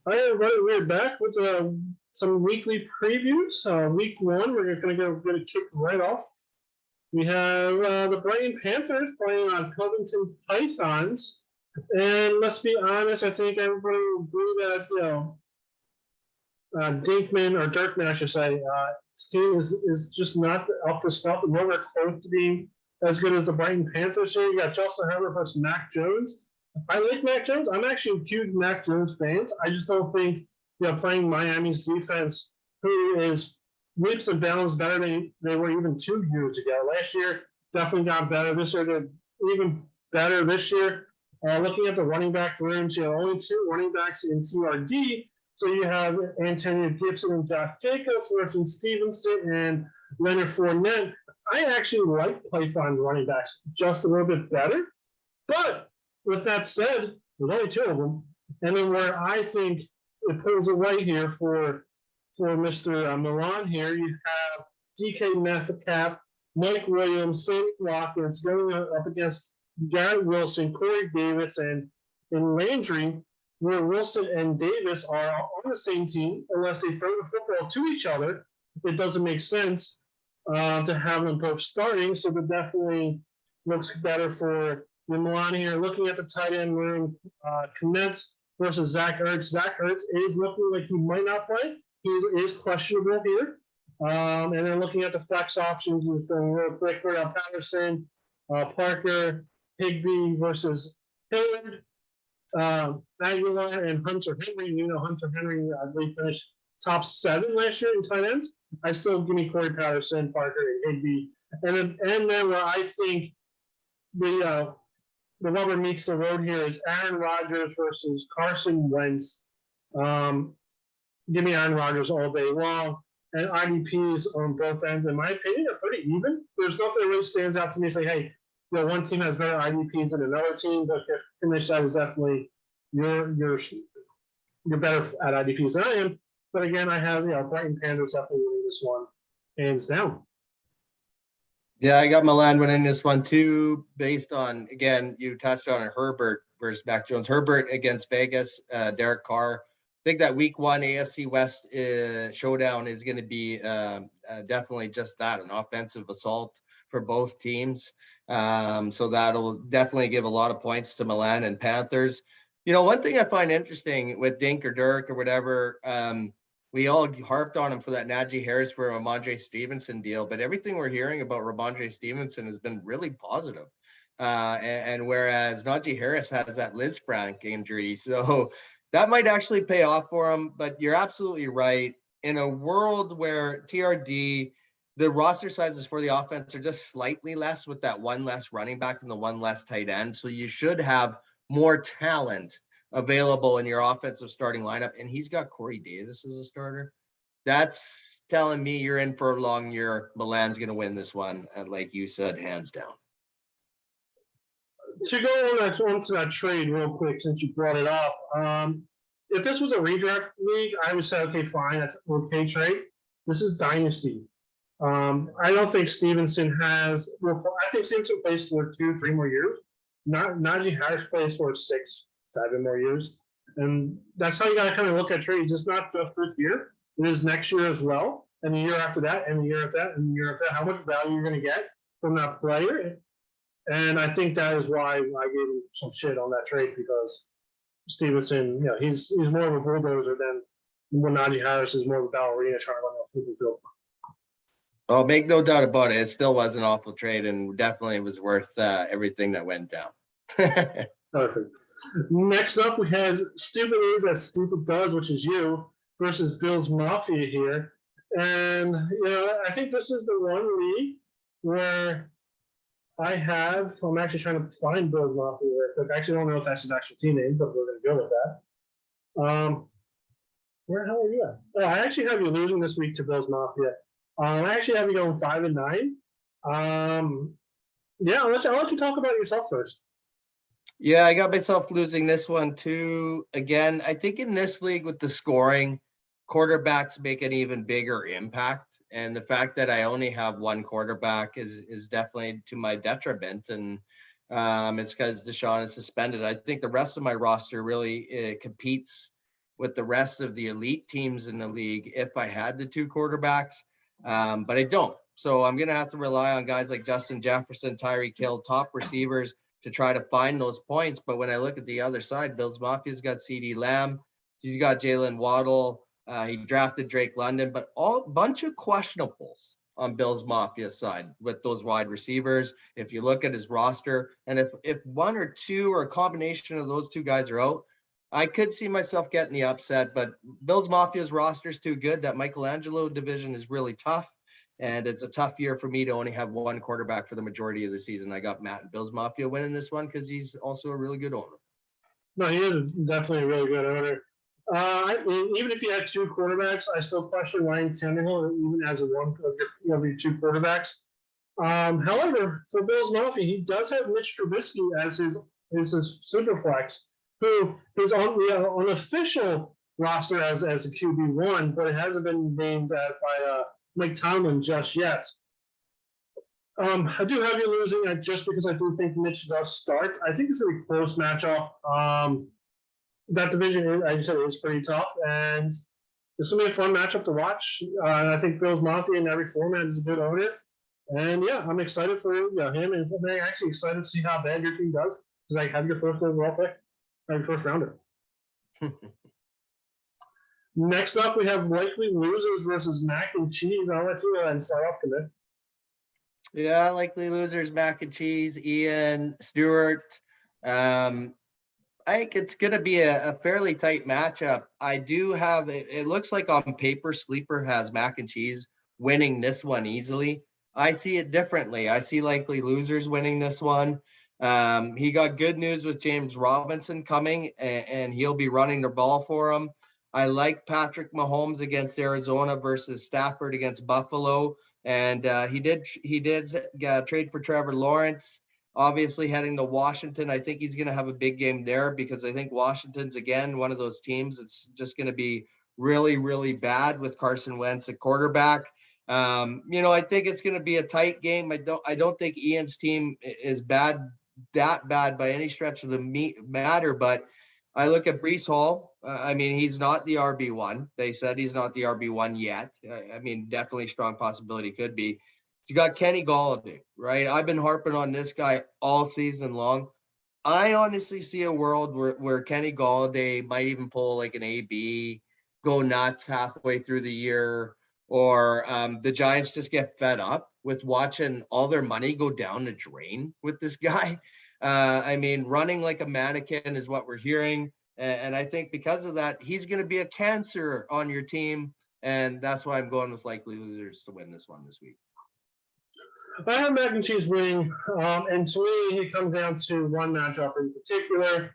All right, everybody, we're back with some weekly previews. Week one, we're going to kick right off. We have the Brighton Panthers playing on Covington Pythons, and let's be honest, I think everybody will agree that Dinkman or Dirkman, I should say, his team is just not up to stuff, and nowhere close to being as good as the Brighton Panthers here. You got Justin Herbert versus Mac Jones. I like Mac Jones. I'm actually a huge Mac Jones fan. I just don't think playing Miami's defense, who is leaps and bounds better than they were even 2 years ago. Last year definitely got better. This year they're even better this year. Looking at the running back rooms, only 2 running backs in TRD. So you have Antonio Gibson and Josh Jacobs versus Stevenson and Leonard Fournette. I actually like Python running backs just a little bit better. But with that said, there's only 2 of them. And then where I think it pulls away here for Mr. Milan here, you have DK Metcalf, Mike Williams, Sammy Watkins going up against Garrett Wilson, Corey Davis, and Landry, where Wilson and Davis are on the same team unless they throw the football to each other. It doesn't make sense to have them both starting, so it definitely looks better for Milan here. Looking at the tight end room, Kmet versus Zach Ertz. Zach Ertz is looking like he might not play. He is questionable here. And then looking at the flex options, with real quick, Patterson, Parker, Higbee versus Hilliard, Aguilar, and Hunter Henry. Hunter Henry, I believe, finished top 7 last year in tight ends. I still give me Corey Patterson, Parker, and Higbee. And then where I think the rubber meets the road here is Aaron Rodgers versus Carson Wentz. Give me Aaron Rodgers all day long. And IDPs on both ends, in my opinion, are pretty even. There's nothing that really stands out to me. Say, hey, one team has better IDPs than another team, but if finish, I was definitely you're better at IDPs than I am. But again, I have Brighton Panthers definitely winning this one, hands down. Yeah, I got Milan winning this one too, based on, again, you touched on it, Herbert versus Mac Jones. Herbert against Vegas, Derek Carr. I think that week 1 AFC West showdown is going to be definitely just that, an offensive assault for both teams. So that'll definitely give a lot of points to Milan and Panthers. One thing I find interesting with Dink or Dirk or whatever, we all harped on him for that Najee Harris for Ramondre Stevenson deal, but everything we're hearing about Ramondre Stevenson has been really positive. And whereas Najee Harris has that Lisfranc injury, so that might actually pay off for him. But you're absolutely right. In a world where TRD, the roster sizes for the offense are just slightly less with that 1 less running back and the 1 less tight end. So you should have more talent available in your offensive starting lineup. And he's got Corey Davis as a starter. That's telling me you're in for a long year. Milan's going to win this one. And like you said, hands down. To go onto that trade real quick, since you brought it up, if this was a redraft league, I would say, okay, fine, that's an okay trade. This is Dynasty. I don't think Stevenson has. I think Stevenson plays for 2-3 more years. Najee Harris plays for 6-7 more years, and that's how you got to kind of look at trades. It's not just this year; it is next year as well, and the year after that, and the year after that, and the year after that. How much value you're going to get from that player? And I think that is why I gave him some shit on that trade, because Stevenson, he's more of a bulldozer than when Najee Harris is more of a ballerina trying to run off the field. Oh, make no doubt about it. It still was an awful trade, and definitely was worth everything that went down. Perfect. Next up, we have Stupid Is As Stupid Does, which is you, versus Bills Mafia here. And, I think this is the one league where I'm actually trying to find Bills Mafia real quick. I actually don't know if that's his actual team name, but we're going to go with that. Where the hell are you at? Oh, I actually have you losing this week to Bills Mafia. I actually have you going 5-9. Yeah, I'll let you talk about yourself first. Yeah, I got myself losing this one too. Again, I think in this league with the scoring, quarterbacks make an even bigger impact. And the fact that I only have one quarterback is definitely to my detriment. And it's because Deshaun is suspended. I think the rest of my roster really competes with the rest of the elite teams in the league if I had the 2 quarterbacks, but I don't. So I'm going to have to rely on guys like Justin Jefferson, Tyreek Hill, top receivers to try to find those points. But when I look at the other side, Bills Mafia's got CeeDee Lamb. He's got Jalen Waddle. He drafted Drake London, but all bunch of questionables on Bills Mafia's side with those wide receivers. If you look at his roster, and if 1 or 2 or a combination of those 2 guys are out, I could see myself getting the upset. But Bills Mafia's roster is too good. That Michelangelo division is really tough. And it's a tough year for me to only have 1 quarterback for the majority of the season. I got Matt and Bills Mafia winning this one because he's also a really good owner. No, he is definitely a really good owner. Even if you had 2 quarterbacks, I still question Ryan Tannehill even as a one of your 2 quarterbacks. However, for Bills Mafia, he does have Mitch Trubisky as his super flex, who is on the unofficial roster as a QB1, but it hasn't been named by Mike Tomlin just yet. I do have you losing just because I do think Mitch does start. I think it's a close matchup. That division, I just said, is pretty tough, and it's going to be a fun matchup to watch. I think Bills Mafia in every format is a good owner. And yeah, I'm excited for him, and I'm actually excited to see how bad your team does because I have your first overall pick, your first rounder. Next up, we have likely losers versus mac and cheese. I'll let you start off, Kenneth. Yeah, likely losers, mac and cheese, Ian, Stewart. I think it's going to be a fairly tight matchup. I do have it looks like on paper, Sleeper has mac and cheese winning this one easily. I see it differently. I see likely losers winning this one. He got good news with James Robinson coming, and he'll be running the ball for him. I like Patrick Mahomes against Arizona versus Stafford against Buffalo. And he did trade for Trevor Lawrence. Obviously, heading to Washington, I think he's going to have a big game there because I think Washington's, again, one of those teams that's just going to be really, really bad with Carson Wentz at quarterback. I think it's going to be a tight game. I don't think Ian's team is that bad by any stretch of the matter, but I look at Breece Hall. He's not the RB1. They said he's not the RB1 yet. Definitely strong possibility could be. You got Kenny Golladay, right? I've been harping on this guy all season long. I honestly see a world where Kenny Golladay might even pull like an AB, go nuts halfway through the year, or the Giants just get fed up with watching all their money go down the drain with this guy. Running like a mannequin is what we're hearing. And I think because of that, he's going to be a cancer on your team. And that's why I'm going with likely losers to win this one this week. I have mac and cheese winning, and to me, it comes down to one matchup in particular.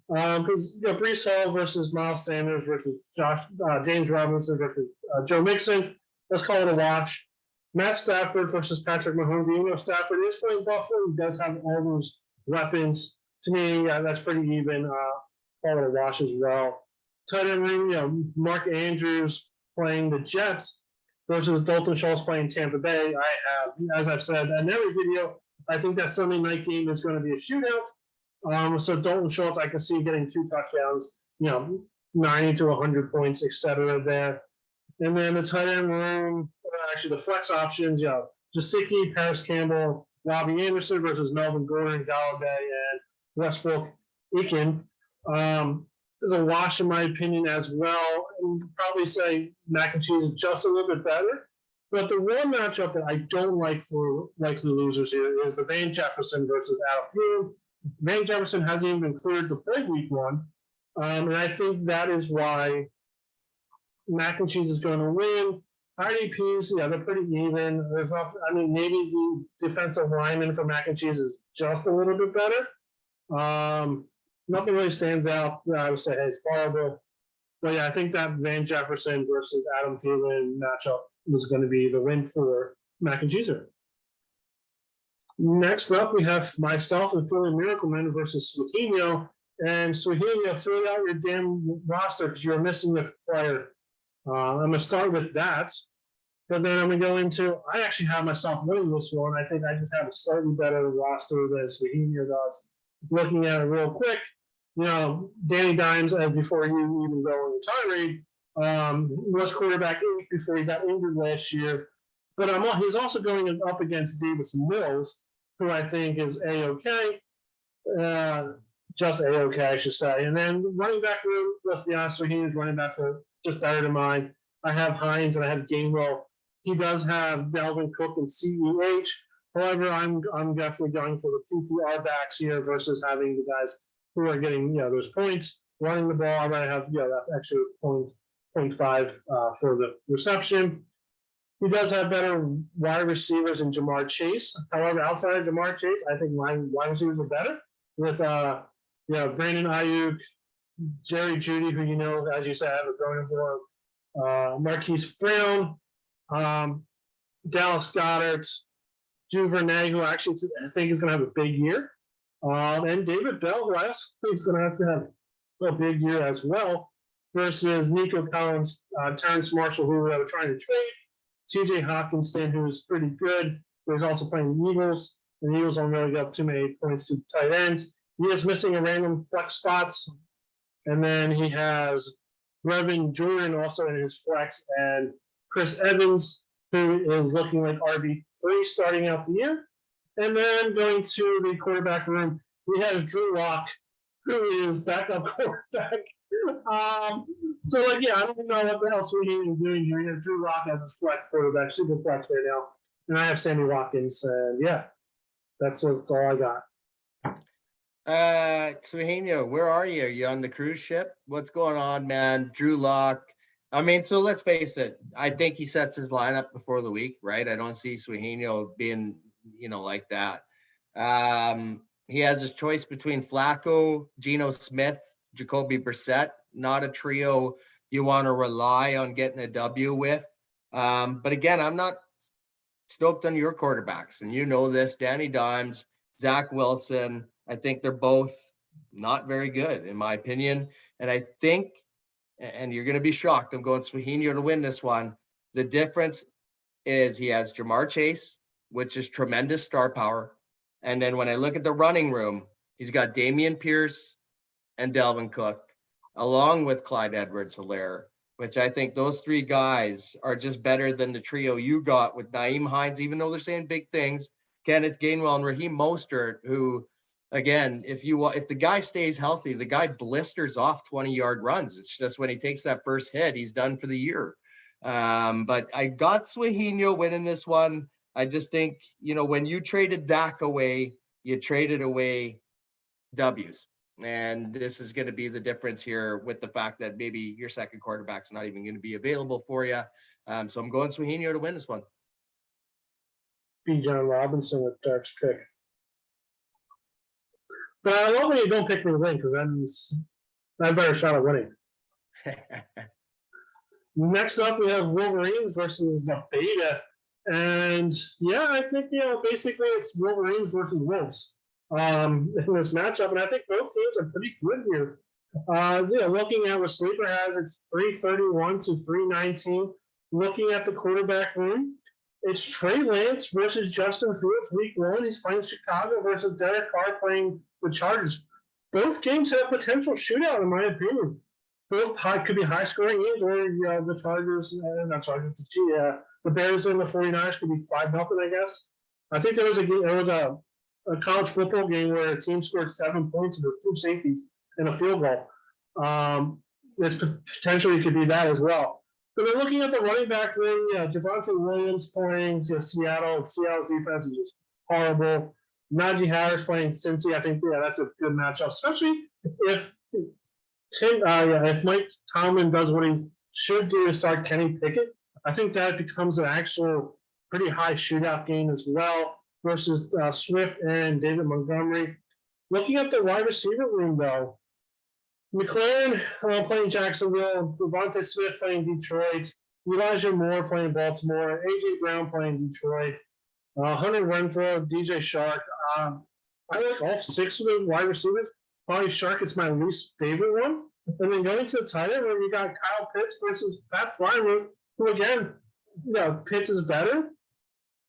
Because Breece Hall versus Miles Sanders versus James Robinson versus Joe Mixon. Let's call it a wash. Matt Stafford versus Patrick Mahomes. Even though Stafford is playing Buffalo, he does have all those weapons. To me, that's pretty even. Call it a wash as well. Tight end, Mark Andrews playing the Jets versus Dalton Schultz playing Tampa Bay. I have, as I've said in every video, I think that Sunday night game is going to be a shootout. So Dalton Schultz, I can see getting 2 touchdowns, 90 to 100 points, etc. there. And then the tight end room, actually the flex options, Gesicki, Paris Campbell, Robbie Anderson versus Melvin Gordon, Galladay, and Westbrook Eakin. Is a wash in my opinion as well. And probably say mac and cheese is just a little bit better. But the one matchup that I don't like for likely losers here is the Van Jefferson versus Adam Thielen. Van Jefferson hasn't even been cleared to play week 1. And I think that is why mac and cheese is going to win. IDPs, they're pretty even. Maybe the defensive lineman for mac and cheese is just a little bit better. Nothing really stands out. I would say, hey, it's horrible. But yeah, I think that Van Jefferson versus Adam Thielen matchup is going to be the win for mac and cheeser. Next up, we have myself and Philly Miracleman versus Swahino. And Swahino, fill out your damn roster because you're missing the player. I'm going to start with that. But then I'm going to go into, I actually have myself winning this one. I think I just have a slightly better roster than Swahino does. Looking at it real quick, Danny Dimes, before he even go on the tirade, was quarterback 8 before he got injured last year. But he's also going up against Davis Mills, who I think is A-OK. Just A-OK, I should say. And then running back room, let's be honest, Swaheen's running back are just better than mine. I have Hines and I have Gainwell. He does have Dalvin Cook and CEH. However, I'm definitely going for the PPR backs here versus having the guys who are getting those points running the ball. I'm gonna have that extra 0.5 for the reception. He does have better wide receivers than Jamar Chase. However, outside of Jamar Chase, I think my wide receivers are better with Brandon Ayuk, Jerry Jeudy, who as you said, I have a going for Marquise Brown, Dallas Goedert, Duvernay, who actually I think is going to have a big year, and David Bell, who I also think is going to have a big year as well, versus Nico Collins, Terrence Marshall, who we were trying to trade, TJ Hawkinson, who's pretty good, but he's also playing the Eagles. The Eagles don't really get up too many points to the tight ends. He is missing a random flex spots, and then he has Brevin Jordan also in his flex, and Chris Evans, who is looking like RB3 starting out the year. And then going to the quarterback room, he has Drew Lock, who is backup quarterback. I don't know what the hell Sweeney is doing here. He has Drew Lock as his flex quarterback, super flex right now. And I have Sammy Watkins, and that's all I got. Suheinio, where are you? Are you on the cruise ship? What's going on, man? Drew Lock. I mean, so let's face it. I think he sets his lineup before the week, right? I don't see Suheinio being, like that. He has his choice between Flacco, Geno Smith, Jacoby Brissett. Not a trio you want to rely on getting a W with. But again, I'm not stoked on your quarterbacks, and this. Danny Dimes, Zach Wilson. I think they're both not very good, in my opinion. And I think, and you're going to be shocked, I'm going Swaheenio to win this one. The difference is he has Jamar Chase, which is tremendous star power. And then when I look at the running room, he's got Dameon Pierce and Dalvin Cook, along with Clyde Edwards-Helaire, which I think those three guys are just better than the trio you got with Nyheim Hines, even though they're saying big things, Kenneth Gainwell and Raheem Mostert, who, again, if the guy stays healthy, the guy blisters off 20-yard runs. It's just when he takes that first hit, he's done for the year. But I got Swaheenio winning this one. I just think, when you traded Dak away, you traded away W's. And this is going to be the difference here with the fact that maybe your second quarterback's not even going to be available for you. So I'm going Swaheenio to win this one. B. John Robinson with Dark's pick. But I love when you don't pick me to win, because that means I have a better shot at winning. Next up, we have Wolverines versus the Beta. And I think, basically it's Wolverines versus Wolves in this matchup. And I think both teams are pretty good here. Looking at what Sleeper has, it's 331 to 319. Looking at the quarterback room, it's Trey Lance versus Justin Fields week 1. He's playing Chicago versus Derek Carr playing the Chargers. Both games have potential shootout, in my opinion. Both could be high-scoring games, or the Chargers, the Bears and the 49ers could be 5-0, I guess. I think there was a college football game where a team scored 7 points with 2 safeties and a field goal. This potentially could be that as well. But they're looking at the running back room. Javonte Williams playing Seattle. Seattle's defense is just horrible. Najee Harris playing Cincy. I think that's a good matchup, especially if Mike Tomlin does what he should do to start Kenny Pickett. I think that becomes an actual pretty high shootout game as well versus Swift and David Montgomery. Looking at the wide receiver room, though, McLaren playing Jacksonville, Devontae Smith playing Detroit, Elijah Moore playing Baltimore, A.J. Brown playing Detroit, Hunter Renfrow, DJ Shark. I like all 6 of those wide receivers. Probably Shark is my least favorite one. And then going to the tight end where you got Kyle Pitts versus Pat Fryermuth, who again, Pitts is better.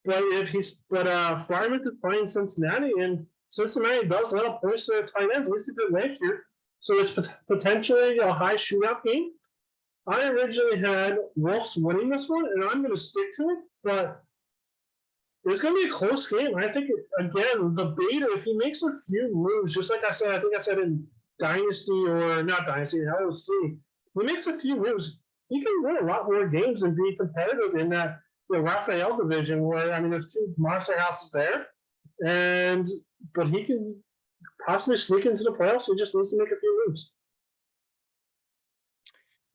But Fryermuth is playing Cincinnati, and Cincinnati does let up points to their tight ends. At least it did last year. So it's potentially a high shootout game. I originally had Wolves winning this one, and I'm going to stick to it. But it's going to be a close game. I think, again, the beta, if he makes a few moves, just like I said, I think I said in Dynasty or not Dynasty, LOC, he makes a few moves, he can win a lot more games and be competitive in that Raphael division where, I mean, there's two monster houses there. But he can possibly sneak into the playoffs. He just needs to make a few moves.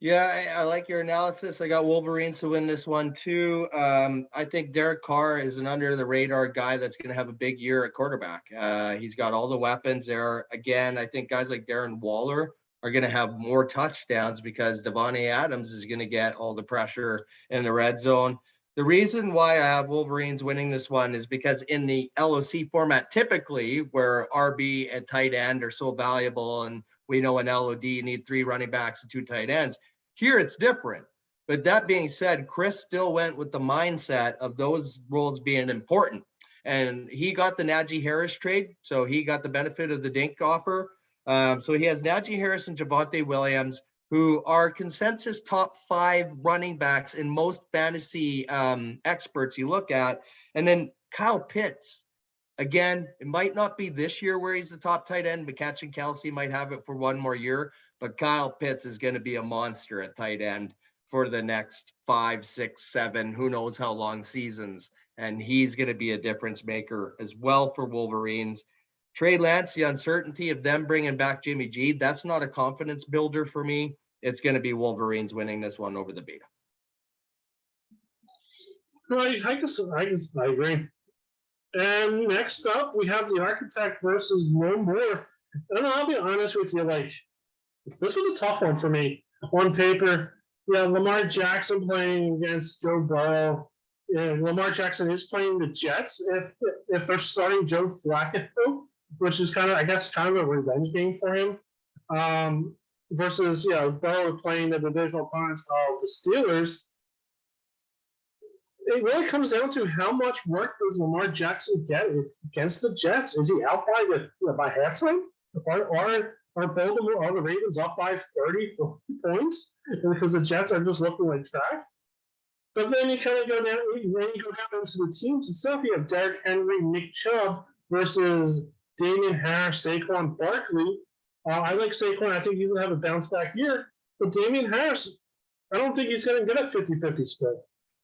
Yeah, I like your analysis. I got Wolverines to win this one too. I think Derek Carr is an under the radar guy that's going to have a big year at quarterback. He's got all the weapons there. Again, I think guys like Darren Waller are going to have more touchdowns because Devontae Adams is going to get all the pressure in the red zone. The reason why I have Wolverines winning this one is because in the LOC format, typically where RB and tight end are so valuable, and we know in LOD you need 3 running backs and 2 tight ends. Here it's different. But that being said, Chris still went with the mindset of those roles being important. And he got the Najee Harris trade, so he got the benefit of the Dink offer. So he has Najee Harris and Javonte Williams, who are consensus top 5 running backs in most fantasy experts you look at. And then Kyle Pitts. Again, it might not be this year where he's the top tight end, but catching Kelsey might have it for one more year. But Kyle Pitts is going to be a monster at tight end for the next 5, 6, 7, who knows how long seasons. And he's going to be a difference maker as well for Wolverines. Trey Lance, the uncertainty of them bringing back Jimmy G, that's not a confidence builder for me. It's going to be Wolverines winning this one over the beta. I agree. And next up, we have the Architect versus No More. And I'll be honest with you, like, this was a tough one for me. On paper, Lamar Jackson playing against Joe Burrow. Lamar Jackson is playing the Jets if they're starting Joe Flacco, which is kind of a revenge game for him. Versus, Burrow playing the divisional opponents of the Steelers. It really comes down to how much work does Lamar Jackson get against the Jets? Is he out by halftime? Are Baltimore, are the Ravens up by 30 points because the Jets are just looking like trash? But then you kind of go down, into the teams itself. You have Derrick Henry, Nick Chubb versus Damian Harris, Saquon Barkley. I like Saquon. I think he's going to have a bounce back year. But Damian Harris, I don't think he's going to get a 50-50 split.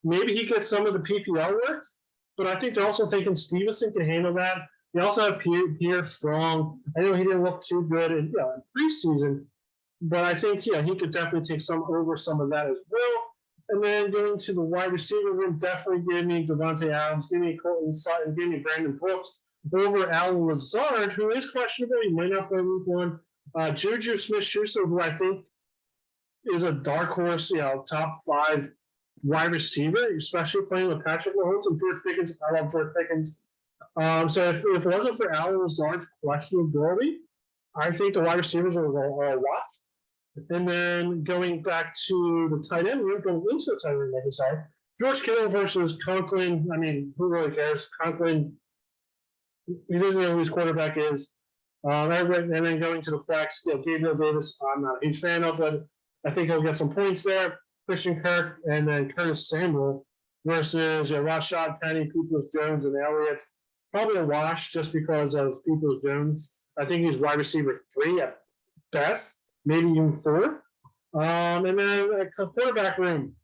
Maybe he gets some of the PPR work, but I think they're also thinking Stevenson can handle that. They also have Pierre Strong. I know he didn't look too good in preseason, but I think he could definitely take some of that as well. And then going to the wide receiver room, definitely give me Devontae Adams, give me Colton Sutton, give me Brandon Brooks over Alan Lazard, who is questionable. He might not play week 1. Juju Smith-Schuster, who I think is a dark horse, top 5 wide receiver, especially playing with Patrick Mahomes and George Pickens. I love George Pickens. So if it wasn't for Alan Lazard's questionability, I think the wide receivers are a watch. And then going back to the tight end room, going into the tight end, like I said, George Kittle versus Conklin. I mean, who really cares? Conklin, he doesn't know who his quarterback is. And then going to the flex, Gabriel Davis, I'm not a huge fan of, but I think he'll get some points there. Christian Kirk and then Curtis Samuel versus Rashad Penny, Peoples-Jones, and Elliott. Probably a wash just because of Peoples-Jones. I think he's wide receiver 3 at best, maybe even 4. And then a quarterback room.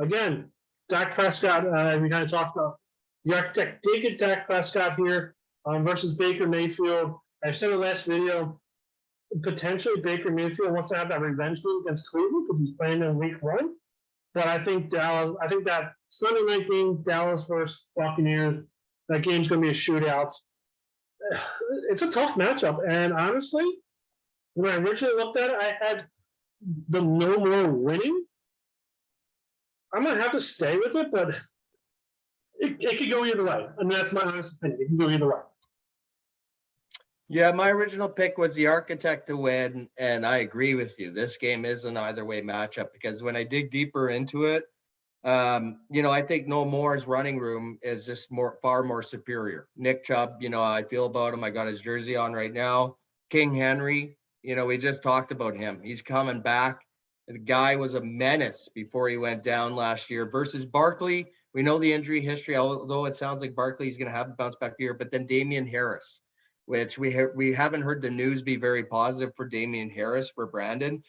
Again, Dak Prescott, we kind of talked about the Architect did get Dak Prescott here versus Baker Mayfield. I said in the last video, potentially Baker Mayfield wants to have that revenge game against Cleveland because he's playing in week 1. But I think that Sunday night game, Dallas versus Buccaneers, that game's going to be a shootout. It's a tough matchup. And honestly, when I originally looked at it, I had the No More winning. I'm going to have to stay with it, but it could go either way. I mean, that's my honest opinion. It can go either way. Yeah, my original pick was the Architect to win, and I agree with you. This game is an either-way matchup because when I dig deeper into it, I think No More's running room is just far more superior. Nick Chubb, I feel about him. I got his jersey on right now. King Henry, We just talked about him. He's coming back. The guy was a menace before he went down last year versus Barkley. We know the injury history, although it sounds like Barkley's going to have a bounce back year, but then Damian Harris, which we haven't heard the news be very positive for Damian Harris for Brandon.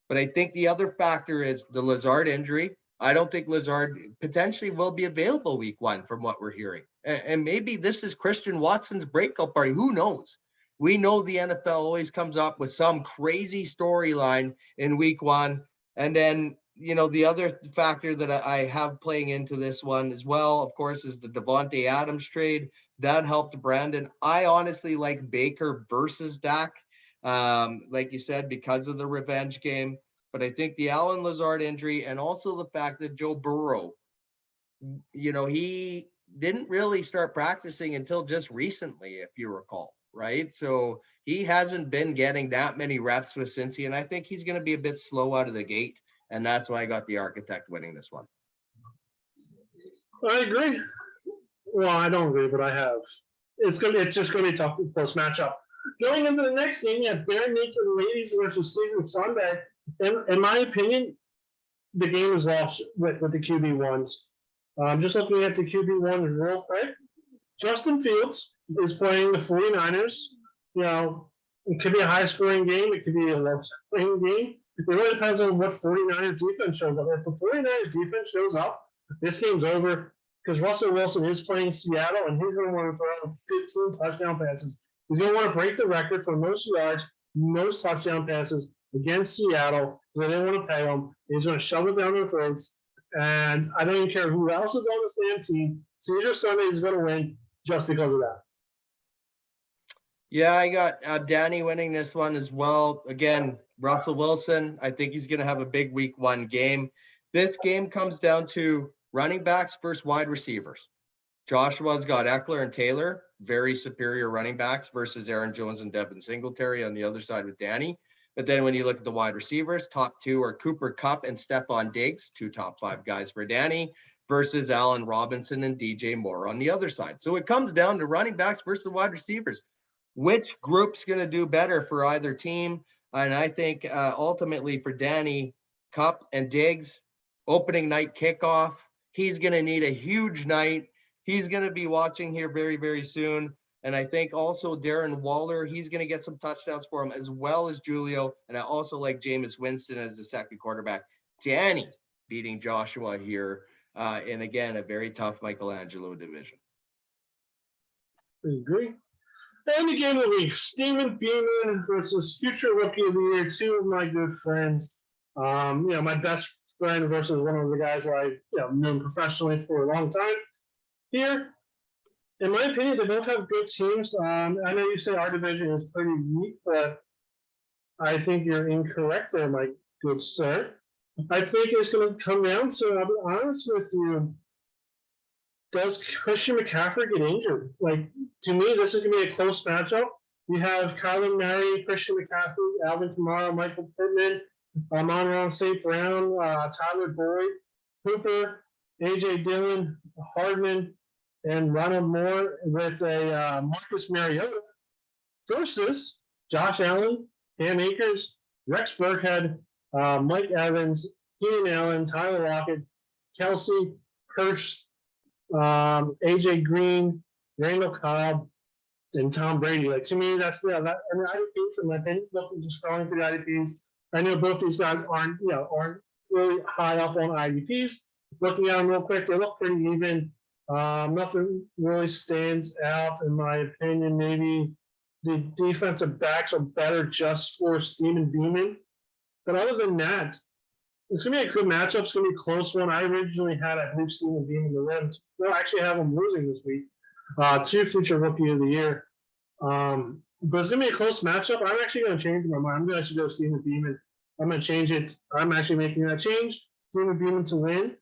But I think the other factor is the Lazard injury. I don't think Lazard potentially will be available week 1 from what we're hearing. And maybe this is Christian Watson's breakout party. Who knows? We know the NFL always comes up with some crazy storyline in week 1. And then, the other factor that I have playing into this one as well, of course, is the Devontae Adams trade. That helped Brandon. I honestly like Baker versus Dak, like you said, because of the revenge game. But I think the Allen Lazard injury and also the fact that Joe Burrow, he didn't really start practicing until just recently, if you recall, right? So he hasn't been getting that many reps with Cincy, and I think he's going to be a bit slow out of the gate. And that's why I got the Architect winning this one. I agree. Well, I don't agree, but I have. It's just gonna be a tough close matchup. Going into the next game, you have Bare Naked Ladies versus Season Sunday. In my opinion, the game is lost with the QB1s. I'm just looking at the QB1s real quick. Justin Fields is playing the 49ers. It could be a high-scoring game. It could be a low-scoring game. It really depends on what 49ers defense shows up. If the 49ers defense shows up, this game's over because Russell Wilson is playing Seattle, and he's going to want to throw 15 touchdown passes. He's going to want to break the record for most yards, most touchdown passes against Seattle because they didn't want to pay him. He's going to shove it down their throats, and I don't even care who else is on the damn team. Caesar Sunday is going to win just because of that. Yeah, I got Danny winning this one as well. Again, Russell Wilson, I think he's going to have a big week 1 game. This game comes down to running backs versus wide receivers. Joshua's got Eckler and Taylor, very superior running backs versus Aaron Jones and Devin Singletary on the other side with Danny. But then when you look at the wide receivers, top 2 are Cooper Kupp and Stephon Diggs, 2 top 5 guys for Danny, versus Allen Robinson and DJ Moore on the other side. So it comes down to running backs versus wide receivers. Which group's going to do better for either team? And I think ultimately for Danny, Kupp and Diggs, opening night kickoff, he's going to need a huge night. He's going to be watching here very, very soon. And I think also Darren Waller, he's going to get some touchdowns for him as well as Julio. And I also like Jameis Winston as the second quarterback. Danny beating Joshua here. And again, a very tough Michelangelo division. I agree. And the game of the week, Steven Beeman versus future Rookie of the Year, 2 of my good friends. My best friend versus one of the guys that I've known professionally for a long time. Here, in my opinion, they both have good teams. I know you say our division is pretty weak, but I think you're incorrect there, my good sir. I think it's going to come down to, I'll be honest with you, does Christian McCaffrey get injured? To me, this is going to be a close matchup. You have Kyler Murray, Christian McCaffrey, Alvin Kamara, Michael Pittman, Amon-Ra St. Brown, Tyler Boyd, Hooper, A.J. Dillon, Hardman, and Ronald Moore with a Marcus Mariota versus Josh Allen, Cam Akers, Rex Burkhead, Mike Evans, Keenan Allen, Tyler Lockett, Kelsey, Hurst, AJ Green, Randall Cobb, and Tom Brady. To me, that's the IDPs, and I've been looking to scrolling through the IDPs. I know both these guys aren't really high up on IDPs. Looking at them real quick, they look pretty even. Nothing really stands out in my opinion. Maybe the defensive backs are better just for Steven Beeman. But other than that, it's going to be a good matchup. It's going to be a close one. I originally had, I believe, Steven Beeman the Rams. Well, actually have him losing this week to future Rookie of the Year. But it's going to be a close matchup. I'm actually going to change my mind. I'm going to actually go Steven Beeman. I'm going to change it. I'm actually making that change. Steven Beeman to win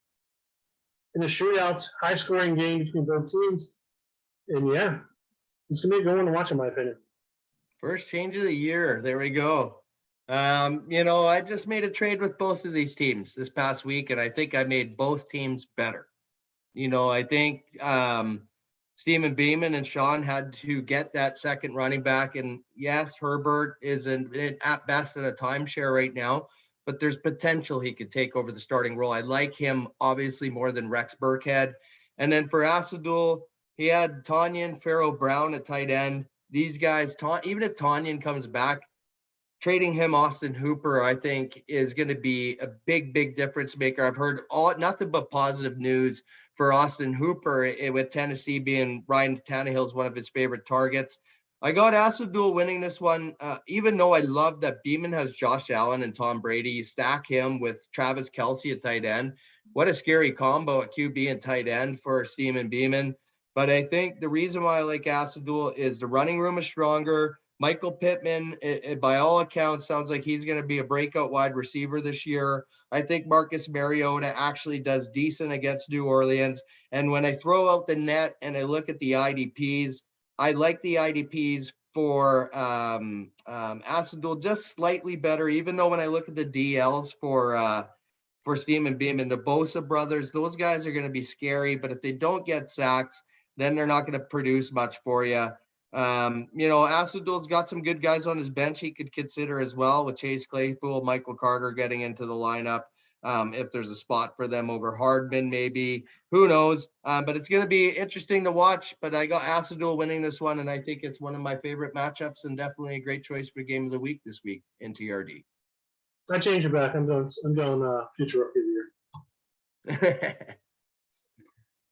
in a shootout, high-scoring game between both teams. And, yeah, it's going to be a good one to watch, in my opinion. First change of the year. There we go. I just made a trade with both of these teams this past week, and I think I made both teams better. I think Steeman Beeman and Sean had to get that second running back. And yes, Herbert is at best at a timeshare right now, but there's potential he could take over the starting role. I like him obviously more than Rex Burkhead. And then for Asadul, he had Tanyan, Pharaoh Brown at tight end. These guys, even if Tanyan comes back, trading him Austin Hooper, I think, is going to be a big, big difference maker. I've heard nothing but positive news for Austin Hooper, with Tennessee being Ryan Tannehill's one of his favorite targets. I got Asadul winning this one, even though I love that Beeman has Josh Allen and Tom Brady. You stack him with Travis Kelce at tight end. What a scary combo at QB and tight end for Steeman Beeman. But I think the reason why I like Asadul is the running room is stronger. Michael Pittman, by all accounts, sounds like he's going to be a breakout wide receiver this year. I think Marcus Mariota actually does decent against New Orleans. And when I throw out the net and I look at the IDPs, I like the IDPs for Asadul just slightly better, even though when I look at the DLs for Steeman Beeman, the Bosa brothers, those guys are going to be scary. But if they don't get sacks, then they're not going to produce much for you. Asadul's got some good guys on his bench he could consider as well, with Chase Claypool, Michael Carter getting into the lineup. If there's a spot for them over Hardman, maybe, who knows? But it's going to be interesting to watch. But I got Asadul winning this one, and I think it's one of my favorite matchups and definitely a great choice for game of the week this week in TRD. I change it back. I'm going future rookie of the year.